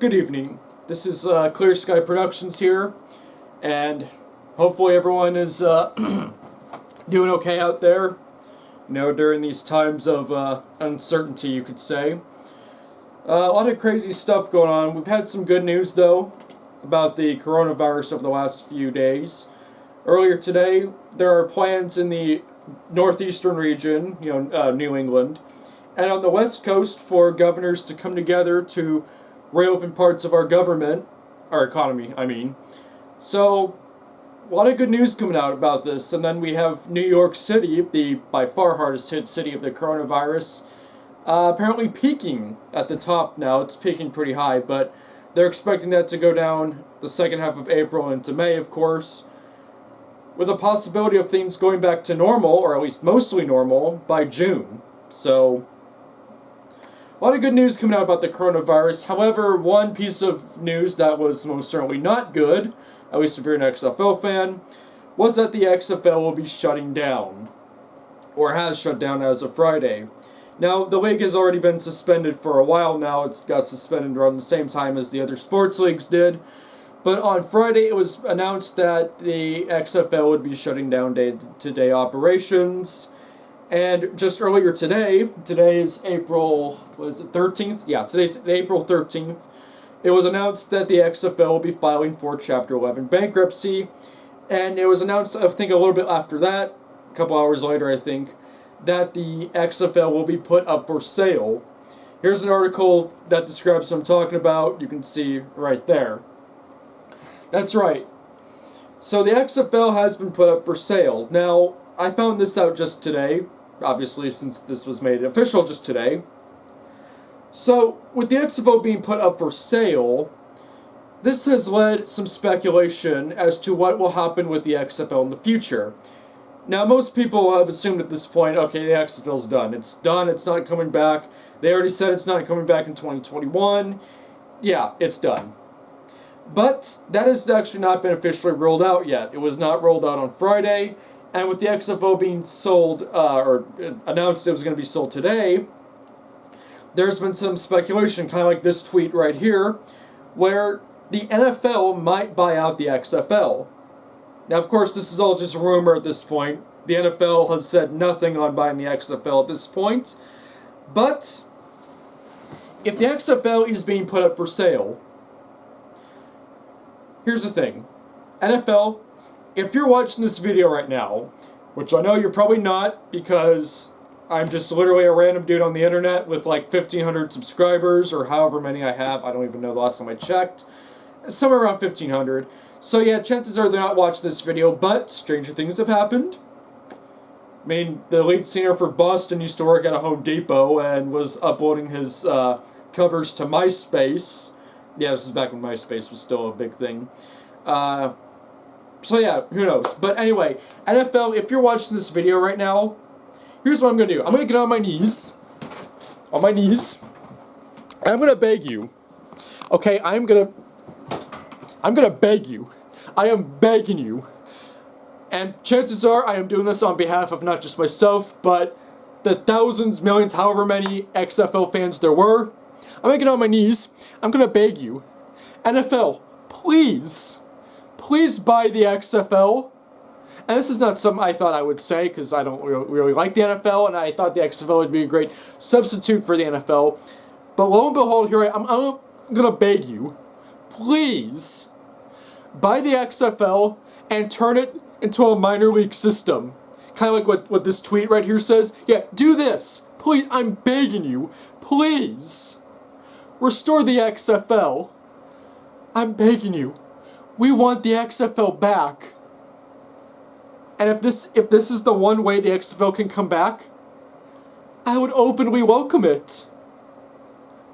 Good evening. This is Clear Sky Productions here, and hopefully everyone is doing okay out there. During these times of uncertainty, you could say. A lot of crazy stuff going on. We've had some good news, though, about the coronavirus over the last few days. Earlier today, there are plans in the northeastern region, New England, and on the West Coast for governors to come together to reopen parts of our economy, I mean. So, a lot of good news coming out about this. And then we have New York City, the by far hardest hit city of the coronavirus, apparently peaking at the top now. It's peaking pretty high, but they're expecting that to go down the second half of April into May, of course, with a possibility of things going back to normal, or at least mostly normal, by June. So, a lot of good news coming out about the coronavirus. However, one piece of news that was most certainly not good, at least if you're an XFL fan, was that the XFL will be shutting down, or has shut down as of Friday. Now, the league has already been suspended for a while now. It's got suspended around the same time as the other sports leagues did. But on Friday, it was announced that the XFL would be shutting down day-to-day operations. And just earlier today is April, 13th? Yeah, today's April 13th. It was announced that the XFL will be filing for Chapter 11 bankruptcy. And it was announced, I think a little bit after that, a couple hours later, I think, that the XFL will be put up for sale. Here's an article that describes what I'm talking about. You can see right there. That's right. So the XFL has been put up for sale. Now, I found this out just today, obviously, since this was made official just today. So, with the XFL being put up for sale, this has led some speculation as to what will happen with the XFL in the future. Now, most people have assumed at this point, okay, the XFL's done. It's done, it's not coming back. They already said it's not coming back in 2021. Yeah, it's done. But that has actually not been officially rolled out yet. It was not rolled out on Friday, and with the XFL being sold, or announced it was going to be sold today, there's been some speculation, kind of like this tweet right here, where the NFL might buy out the XFL. Now, of course, this is all just rumor at this point. The NFL has said nothing on buying the XFL at this point. But if the XFL is being put up for sale, here's the thing. NFL, if you're watching this video right now, which I know you're probably not because I'm just literally a random dude on the internet with like 1,500 subscribers or however many I have. I don't even know the last time I checked. Somewhere around 1,500. So yeah, chances are they're not watching this video, but stranger things have happened. I mean, the lead singer for Boston used to work at a Home Depot and was uploading his covers to MySpace. Yeah, this is back when MySpace was still a big thing. So yeah, who knows. But anyway, NFL, if you're watching this video right now, here's what I'm going to do. I'm going to get on my knees. On my knees. And I'm going to beg you. Okay, I'm going to beg you. I am begging you. And chances are I am doing this on behalf of not just myself, but the thousands, millions, however many XFL fans there were. I'm going to get on my knees. I'm going to beg you. NFL, please. Please buy the XFL. And this is not something I thought I would say because I don't really like the NFL, and I thought the XFL would be a great substitute for the NFL. But lo and behold, here I'm going to beg you, please, buy the XFL and turn it into a minor league system. Kind of like what this tweet right here says. Yeah, do this. Please, I'm begging you. Please. Restore the XFL. I'm begging you. We want the XFL back. And if this is the one way the XFL can come back, I would openly welcome it.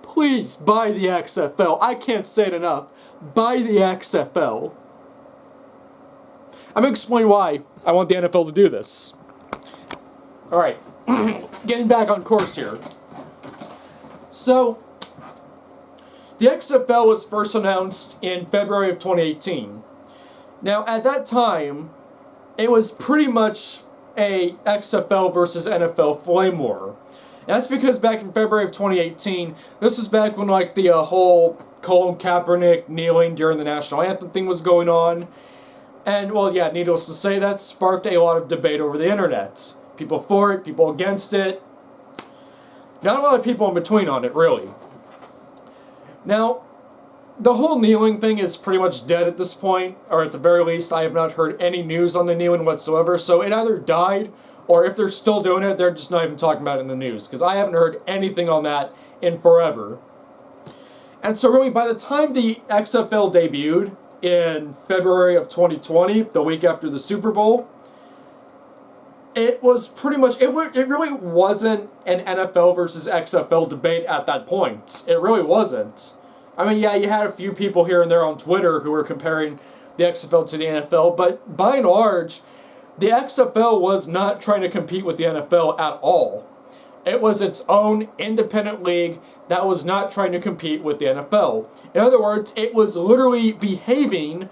Please buy the XFL. I can't say it enough. Buy the XFL. I'm going to explain why I want the NFL to do this. Alright, getting back on course here. So, the XFL was first announced in February of 2018. Now, at that time, it was pretty much a XFL versus NFL flame war. And that's because back in February of 2018, this was back when like the whole Colin Kaepernick kneeling during the national anthem thing was going on. And, well, yeah, needless to say, that sparked a lot of debate over the internet. People for it, people against it. Not a lot of people in between on it, really. Now, the whole kneeling thing is pretty much dead at this point, or at the very least, I have not heard any news on the kneeling whatsoever, so it either died, or if they're still doing it, they're just not even talking about it in the news, because I haven't heard anything on that in forever. And so really, by the time the XFL debuted in February of 2020, the week after the Super Bowl, it was pretty much, it really wasn't an NFL versus XFL debate at that point. It really wasn't. I mean, yeah, you had a few people here and there on Twitter who were comparing the XFL to the NFL, but by and large, the XFL was not trying to compete with the NFL at all. It was its own independent league that was not trying to compete with the NFL. In other words, it was literally behaving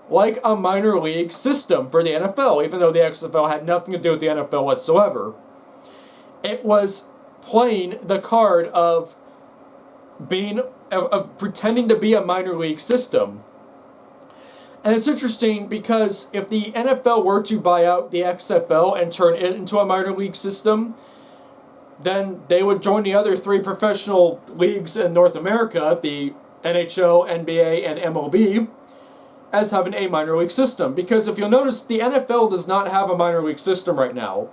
like a minor league system for the NFL, even though the XFL had nothing to do with the NFL whatsoever. It was playing the card of pretending to be a minor league system. And it's interesting because if the NFL were to buy out the XFL and turn it into a minor league system, then they would join the other three professional leagues in North America, the NHL, NBA, and MLB, as having a minor league system. Because if you'll notice, the NFL does not have a minor league system right now.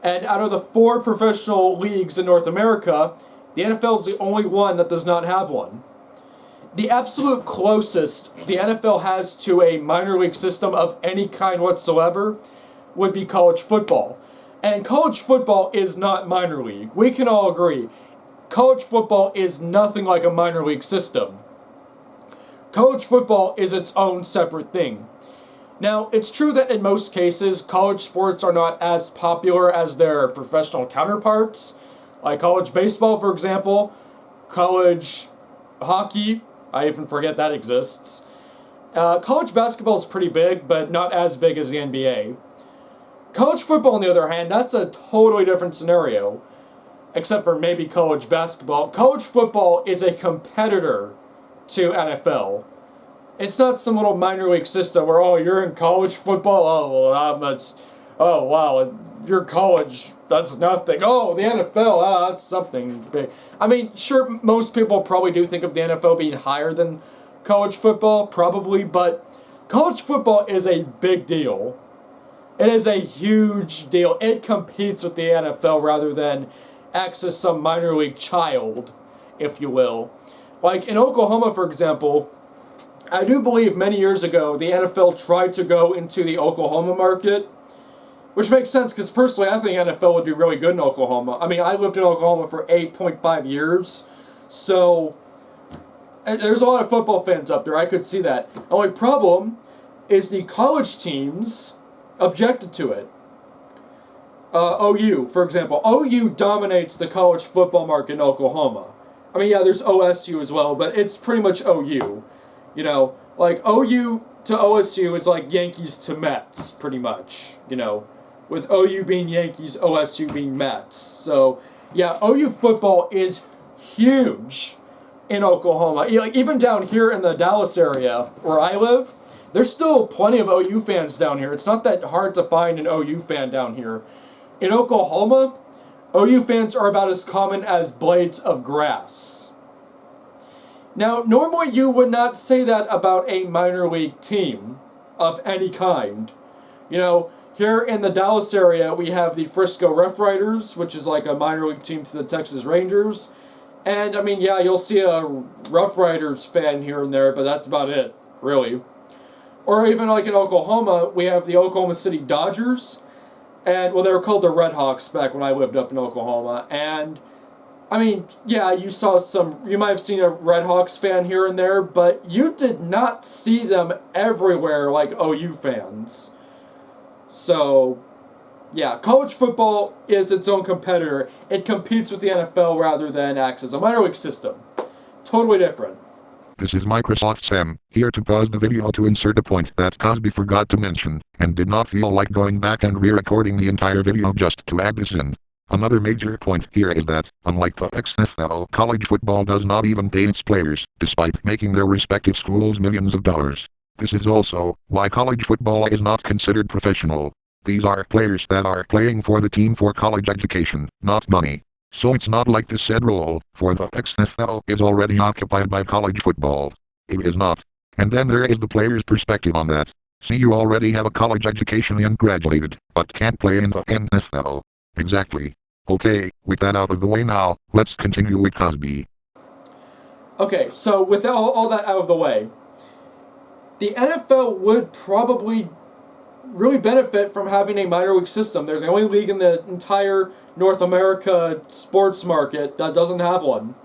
And out of the 4 professional leagues in North America, the NFL is the only one that does not have one. The absolute closest the NFL has to a minor league system of any kind whatsoever would be college football. And college football is not minor league. We can all agree. College football is nothing like a minor league system. College football is its own separate thing. Now, it's true that in most cases, college sports are not as popular as their professional counterparts, like college baseball, for example, college hockey, I even forget that exists. College basketball is pretty big, but not as big as the NBA. College football, on the other hand, that's a totally different scenario, except for maybe college basketball. College football is a competitor to NFL. It's not some little minor league system where, oh, you're in college football? Oh, well, oh, wow, you're college, that's nothing. Oh, the NFL, that's something big. I mean, sure, most people probably do think of the NFL being higher than college football, probably, but college football is a big deal. It is a huge deal. It competes with the NFL rather than acts as some minor league child, if you will. Like in Oklahoma, for example, I do believe many years ago the NFL tried to go into the Oklahoma market, which makes sense because personally I think NFL would be really good in Oklahoma. I mean, I lived in Oklahoma for 8.5 years, so there's a lot of football fans up there. I could see that. The only problem is the college teams objected to it. OU, for example. OU dominates the college football market in Oklahoma. I mean, yeah, there's OSU as well, but it's pretty much OU. You know, like OU to OSU is like Yankees to Mets, pretty much. You know, with OU being Yankees, OSU being Mets. So, yeah, OU football is huge in Oklahoma. Like, even down here in the Dallas area where I live, there's still plenty of OU fans down here. It's not that hard to find an OU fan down here. In Oklahoma, OU fans are about as common as blades of grass. Now, normally you would not say that about a minor league team of any kind. You know, here in the Dallas area, we have the Frisco Rough Riders, which is like a minor league team to the Texas Rangers. And, I mean, yeah, you'll see a Rough Riders fan here and there, but that's about it, really. Or even like in Oklahoma, we have the Oklahoma City Dodgers. And, well, they were called the Red Hawks back when I lived up in Oklahoma. And, I mean, yeah, you might have seen a Red Hawks fan here and there, but you did not see them everywhere like OU fans. So, yeah, college football is its own competitor. It competes with the NFL rather than acts as a minor league system. Totally different. This is Microsoft Sam, here to pause the video to insert a point that Cosby forgot to mention, and did not feel like going back and re-recording the entire video just to add this in. Another major point here is that, unlike the XFL, college football does not even pay its players, despite making their respective schools millions of dollars. This is also why college football is not considered professional. These are players that are playing for the team for college education, not money. So it's not like the said role for the XFL is already occupied by college football. It is not. And then there is the player's perspective on that. See, you already have a college education and graduated, but can't play in the NFL. Exactly. Okay, with that out of the way now, let's continue with Cosby. Okay, so with all that out of the way, the NFL would probably really benefit from having a minor league system. They're the only league in the entire North America sports market that doesn't have one.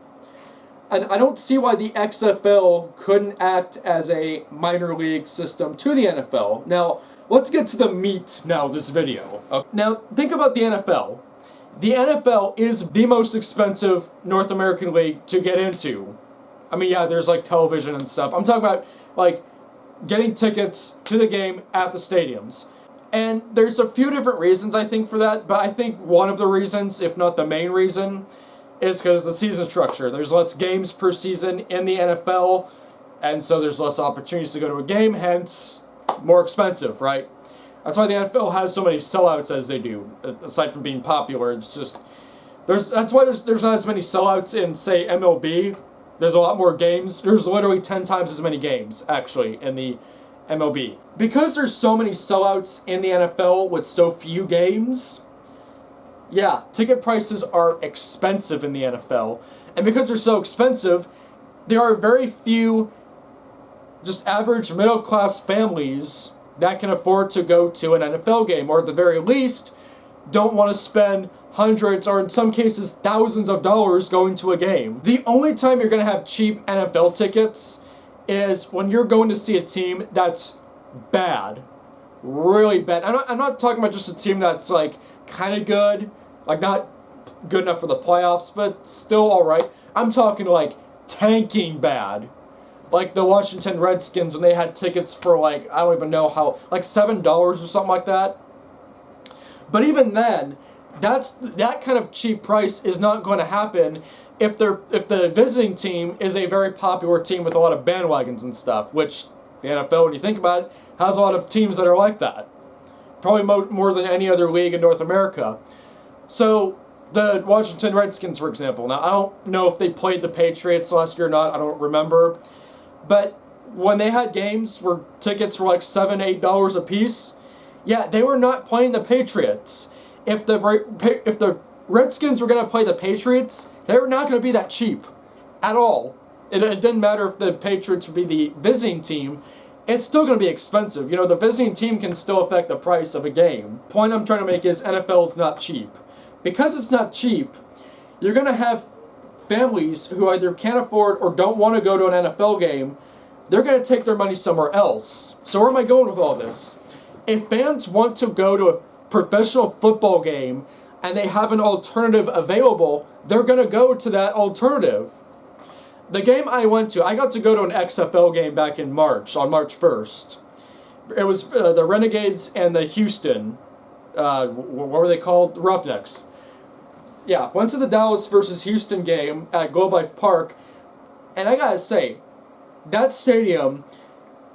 And I don't see why the XFL couldn't act as a minor league system to the NFL. Now, let's get to the meat now of this video. Now, think about the NFL. The NFL is the most expensive North American league to get into. I mean, yeah, there's like television and stuff. I'm talking about like getting tickets to the game at the stadiums. And there's a few different reasons, I think, for that, but I think one of the reasons, if not the main reason, is because the season structure. There's less games per season in the NFL, and so there's less opportunities to go to a game, hence more expensive, right? That's why the NFL has so many sellouts as they do, aside from being popular. It's just, that's why there's not as many sellouts in, say, MLB. There's a lot more games. There's literally 10 times as many games, actually, in the MLB. Because there's so many sellouts in the NFL with so few games, yeah, ticket prices are expensive in the NFL. And because they're so expensive, there are very few just average middle-class families that can afford to go to an NFL game, or at the very least, don't want to spend hundreds, or in some cases, thousands of dollars going to a game. The only time you're going to have cheap NFL tickets is when you're going to see a team that's bad. Really bad. I'm not talking about just a team that's, like, kind of good, like, not good enough for the playoffs, but still alright. I'm talking, like, tanking bad. Like the Washington Redskins, when they had tickets for, like, I don't even know how, like $7 or something like that. But even then, that kind of cheap price is not going to happen if the visiting team is a very popular team with a lot of bandwagons and stuff, which the NFL, when you think about it, has a lot of teams that are like that. Probably more than any other league in North America. So, the Washington Redskins, for example. Now, I don't know if they played the Patriots last year or not. I don't remember. But when they had games where tickets were like $7, $8 a piece, yeah, they were not playing the Patriots. If the Redskins were going to play the Patriots, they were not going to be that cheap at all. It didn't matter if the Patriots would be the visiting team. It's still going to be expensive. You know, the visiting team can still affect the price of a game. Point I'm trying to make is NFL is not cheap. Because it's not cheap, you're going to have families who either can't afford or don't want to go to an NFL game. They're going to take their money somewhere else. So where am I going with all this? If fans want to go to a professional football game and they have an alternative available, they're going to go to that alternative. The game I went to, I got to go to an XFL game back in March, on March 1st. It was the Renegades and the Houston, what were they called? The Roughnecks. Yeah, went to the Dallas versus Houston game at Globe Life Park, and I gotta say, that stadium,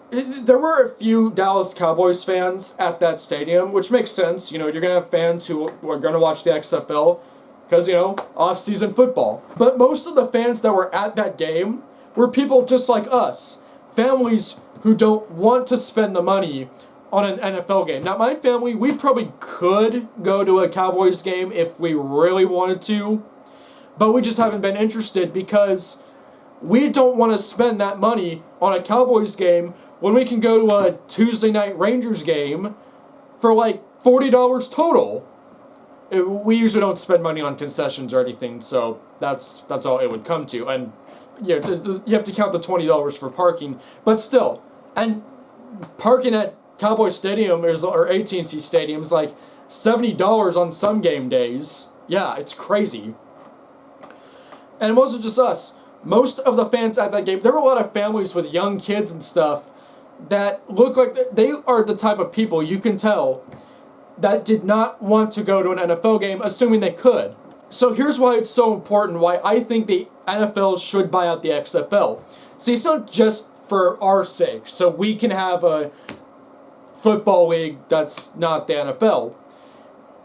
there were a few Dallas Cowboys fans at that stadium, which makes sense. You know, you're gonna have fans who are gonna watch the XFL, because, you know, off-season football. But most of the fans that were at that game were people just like us, families who don't want to spend the money on an NFL game. Now, my family, we probably could go to a Cowboys game if we really wanted to, but we just haven't been interested because we don't want to spend that money on a Cowboys game when we can go to a Tuesday night Rangers game for like $40 total. We usually don't spend money on concessions or anything, so that's all it would come to. And yeah, you have to count the $20 for parking, but still, and parking at Cowboy Stadium or AT&T Stadium is like $70 on some game days. Yeah, it's crazy. And it wasn't just us. Most of the fans at that game, there were a lot of families with young kids and stuff that look like they are the type of people you can tell that did not want to go to an NFL game, assuming they could. So here's why it's so important, why I think the NFL should buy out the XFL. See, it's not just for our sake, so we can have a football league that's not the NFL.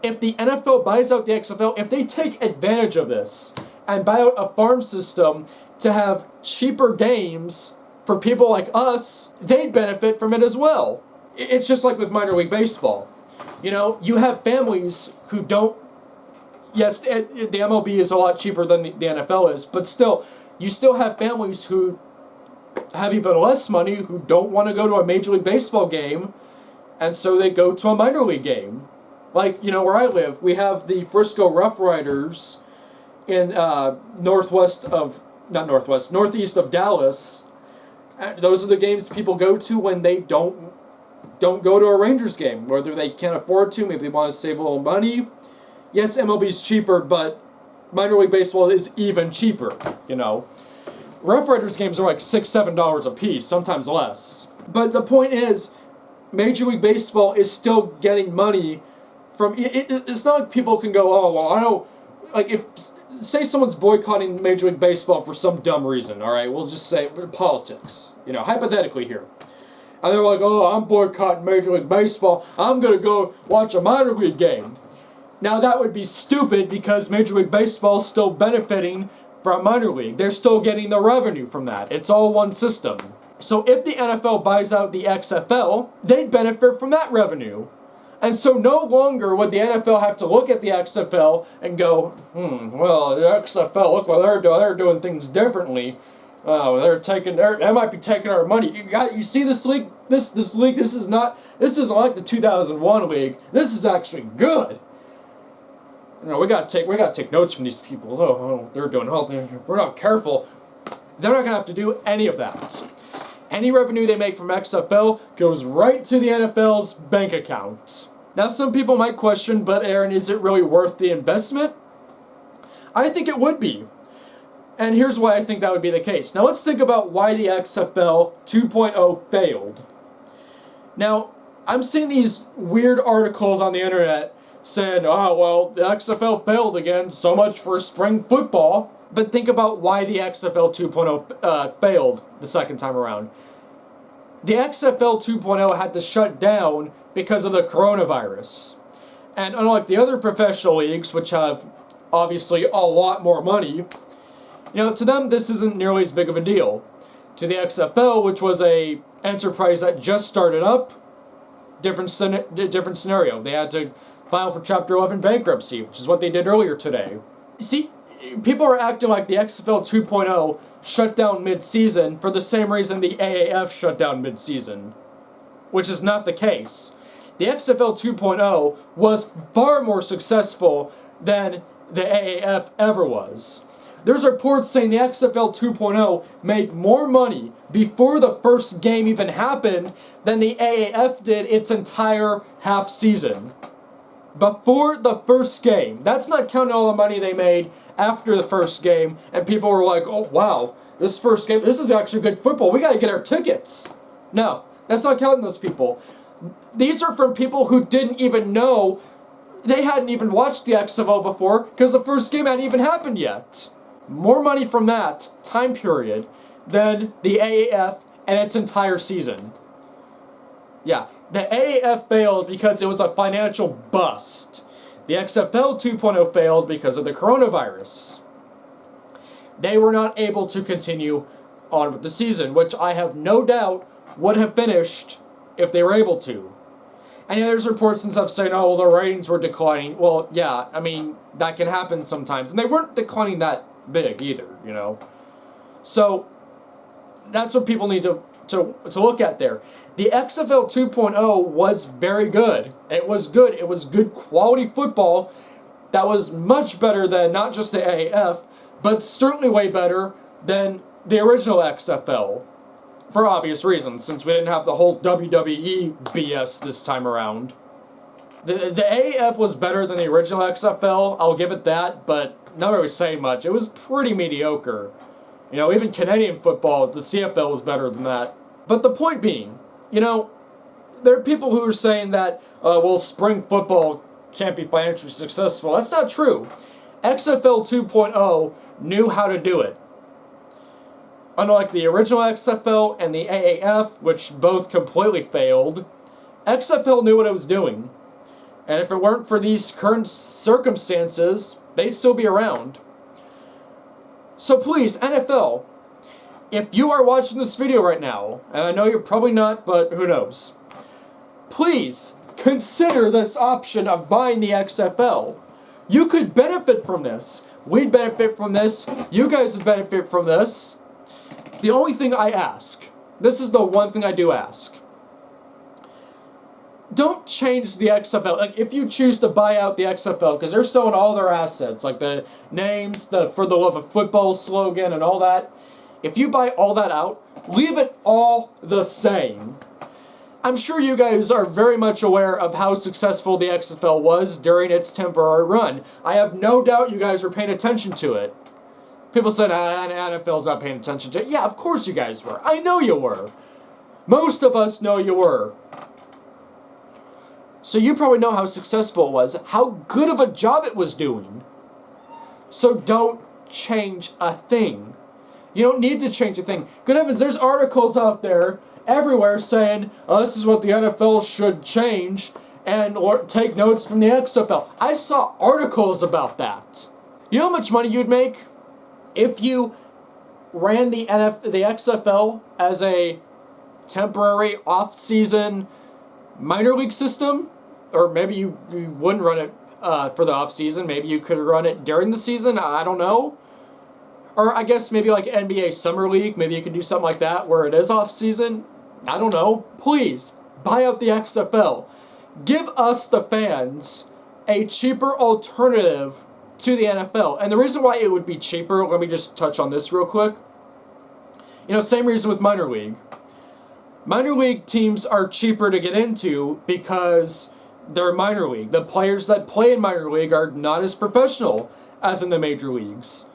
If the NFL buys out the XFL, if they take advantage of this and buy out a farm system to have cheaper games for people like us, they'd benefit from it as well. It's just like with minor league baseball. You know, you have families who don't. Yes, the MLB is a lot cheaper than the NFL is, but still, you still have families who have even less money who don't want to go to a Major League Baseball game, and so they go to a minor league game. Like, you know, where I live, we have the Frisco Rough Riders in northeast of Dallas. Those are the games people go to when they don't go to a Rangers game, whether they can't afford to, maybe they want to save a little money. Yes, MLB's cheaper, but minor league baseball is even cheaper, you know. Rough Riders games are like $6, $7 a piece, sometimes less. But the point is, Major League Baseball is still getting money from... It's not like people can go, oh, well, I know... Like, if... Say someone's boycotting Major League Baseball for some dumb reason, alright? We'll just say politics, you know, hypothetically here. And they're like, oh, I'm boycotting Major League Baseball. I'm going to go watch a minor league game. Now, that would be stupid because Major League Baseball is still benefiting from minor league. They're still getting the revenue from that. It's all one system. So if the NFL buys out the XFL, they'd benefit from that revenue. And so no longer would the NFL have to look at the XFL and go, well, the XFL, look what they're doing. They're doing things differently. They might be taking our money. You see this league? This league, this isn't like the 2001 league. This is actually good. You know, we gotta take notes from these people. Oh, they're doing health. If we're not careful, they're not gonna have to do any of that. Any revenue they make from XFL goes right to the NFL's bank account. Now, some people might question, but Aaron, is it really worth the investment? I think it would be. And here's why I think that would be the case. Now, let's think about why the XFL 2.0 failed. Now, I'm seeing these weird articles on the internet saying, oh, well, the XFL failed again, so much for spring football. But think about why the XFL 2.0 failed the second time around. The XFL 2.0 had to shut down because of the coronavirus. And unlike the other professional leagues, which have obviously a lot more money, you know, to them this isn't nearly as big of a deal. To the XFL, which was a enterprise that just started up, different scenario. They had to file for Chapter 11 bankruptcy, which is what they did earlier today. See, people are acting like the XFL 2.0 shut down mid-season for the same reason the AAF shut down mid-season, which is not the case. The XFL 2.0 was far more successful than the AAF ever was. There's reports saying the XFL 2.0 made more money before the first game even happened than the AAF did its entire half season. Before the first game. That's not counting all the money they made after the first game, and people were like, oh, wow, this first game, this is actually good football. We got to get our tickets. No, that's not counting those people. These are from people who didn't even know, they hadn't even watched the XFL before because the first game hadn't even happened yet. More money from that time period than the AAF and its entire season. Yeah, the AAF failed because it was a financial bust. The XFL 2.0 failed because of the coronavirus. They were not able to continue on with the season, which I have no doubt would have finished if they were able to. And there's reports and stuff saying, oh, well, the ratings were declining. Well, yeah, I mean, that can happen sometimes. And they weren't declining that big either, you know. So, that's what people need to look at there. The XFL 2.0 was very good. It was good. It was good quality football that was much better than not just the AAF, but certainly way better than the original XFL. For obvious reasons, since we didn't have the whole WWE BS this time around. The AAF was better than the original XFL, I'll give it that, but not really saying much. It was pretty mediocre. You know, even Canadian football, the CFL was better than that. But the point being, you know, there are people who are saying that, well, spring football can't be financially successful. That's not true. XFL 2.0 knew how to do it. Unlike the original XFL and the AAF, which both completely failed, XFL knew what it was doing. And if it weren't for these current circumstances, they'd still be around. So please, NFL, if you are watching this video right now, and I know you're probably not, but who knows, please consider this option of buying the XFL. You could benefit from this. We'd benefit from this. You guys would benefit from this. The only thing I ask, this is the one thing I do ask, don't change the XFL. Like, if you choose to buy out the XFL, because they're selling all their assets, like the names, the For the Love of Football slogan, and all that. If you buy all that out, leave it all the same. I'm sure you guys are very much aware of how successful the XFL was during its temporary run. I have no doubt you guys were paying attention to it. People said, NFL's not paying attention to it. Yeah, of course you guys were. I know you were. Most of us know you were. So you probably know how successful it was, how good of a job it was doing. So don't change a thing. You don't need to change a thing. Good heavens, there's articles out there everywhere saying, oh, this is what the NFL should change, and or take notes from the XFL. I saw articles about that. You know how much money you'd make if you ran the XFL as a temporary off-season minor league system? Or maybe you wouldn't run it for the off-season. Maybe you could run it during the season. I don't know. Or I guess maybe like NBA Summer League. Maybe you could do something like that where it is off-season. I don't know. Please, buy out the XFL. Give us, the fans, a cheaper alternative to the NFL. And the reason why it would be cheaper, let me just touch on this real quick. You know, same reason with minor league. Minor league teams are cheaper to get into because they're minor league. The players that play in minor league are not as professional as in the major leagues.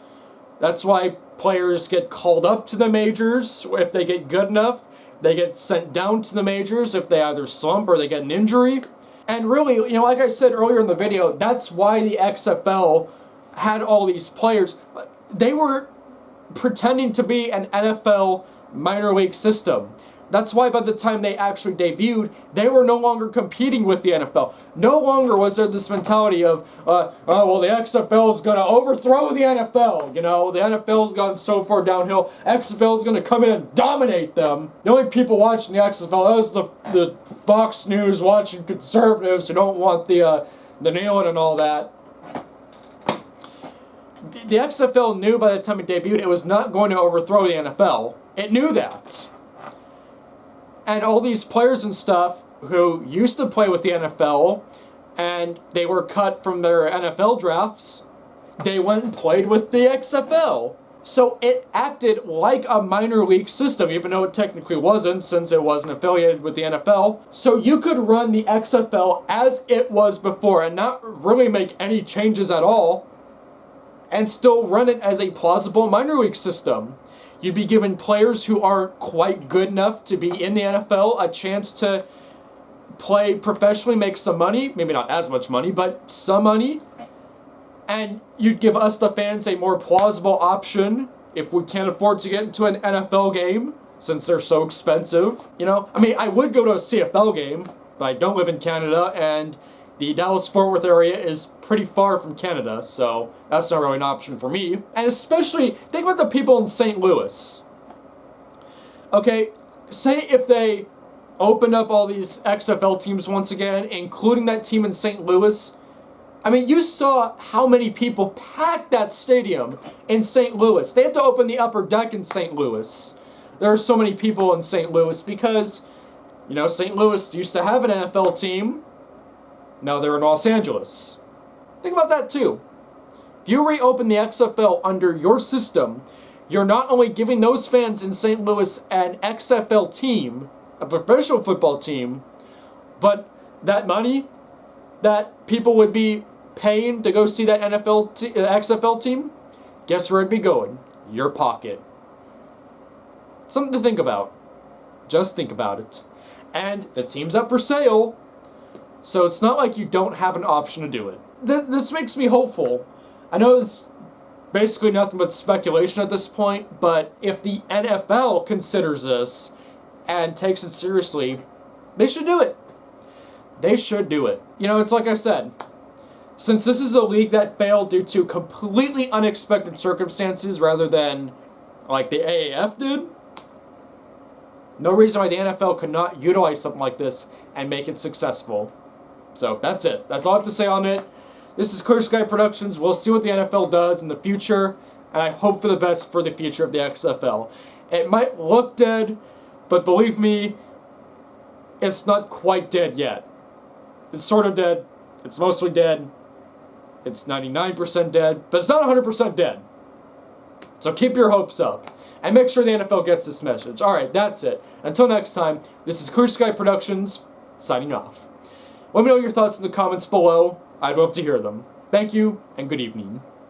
That's why players get called up to the majors if they get good enough. They get sent down to the majors if they either slump or they get an injury. And really, you know, like I said earlier in the video, that's why the XFL had all these players. They were pretending to be an NFL minor league system. That's why by the time they actually debuted, they were no longer competing with the NFL. No longer was there this mentality of, oh, well, the XFL is going to overthrow the NFL. You know, the NFL's gone so far downhill, XFL is going to come in and dominate them. The only people watching the XFL is the Fox News watching conservatives who don't want the kneeling and all that. The XFL knew by the time it debuted it was not going to overthrow the NFL. It knew that. And all these players and stuff who used to play with the NFL and they were cut from their NFL drafts, they went and played with the XFL. So it acted like a minor league system, even though it technically wasn't, since it wasn't affiliated with the NFL. So you could run the XFL as it was before and not really make any changes at all and still run it as a plausible minor league system. You'd be giving players who aren't quite good enough to be in the NFL a chance to play professionally, make some money. Maybe not as much money, but some money. And you'd give us, the fans, a more plausible option if we can't afford to get into an NFL game, since they're so expensive. You know, I mean, I would go to a CFL game, but I don't live in Canada, and the Dallas-Fort Worth area is pretty far from Canada, so that's not really an option for me. And especially, think about the people in St. Louis. Okay, say if they opened up all these XFL teams once again, including that team in St. Louis. I mean, you saw how many people packed that stadium in St. Louis. They had to open the upper deck in St. Louis. There are so many people in St. Louis because, you know, St. Louis used to have an NFL team. Now they're in Los Angeles. Think about that too. If you reopen the XFL under your system, you're not only giving those fans in St. Louis an XFL team, a professional football team, but that money that people would be paying to go see that XFL team, guess where it'd be going? Your pocket. Something to think about. Just think about it. And the team's up for sale, so it's not like you don't have an option to do it. This makes me hopeful. I know it's basically nothing but speculation at this point, but if the NFL considers this and takes it seriously, they should do it. They should do it. You know, it's like I said, since this is a league that failed due to completely unexpected circumstances rather than like the AAF did, no reason why the NFL could not utilize something like this and make it successful. So that's it. That's all I have to say on it. This is Clear Sky Productions. We'll see what the NFL does in the future, and I hope for the best for the future of the XFL. It might look dead, but believe me, it's not quite dead yet. It's sort of dead. It's mostly dead. It's 99% dead, but it's not 100% dead. So keep your hopes up. And make sure the NFL gets this message. Alright, that's it. Until next time, this is Clear Sky Productions, signing off. Let me know your thoughts in the comments below. I'd love to hear them. Thank you, and good evening.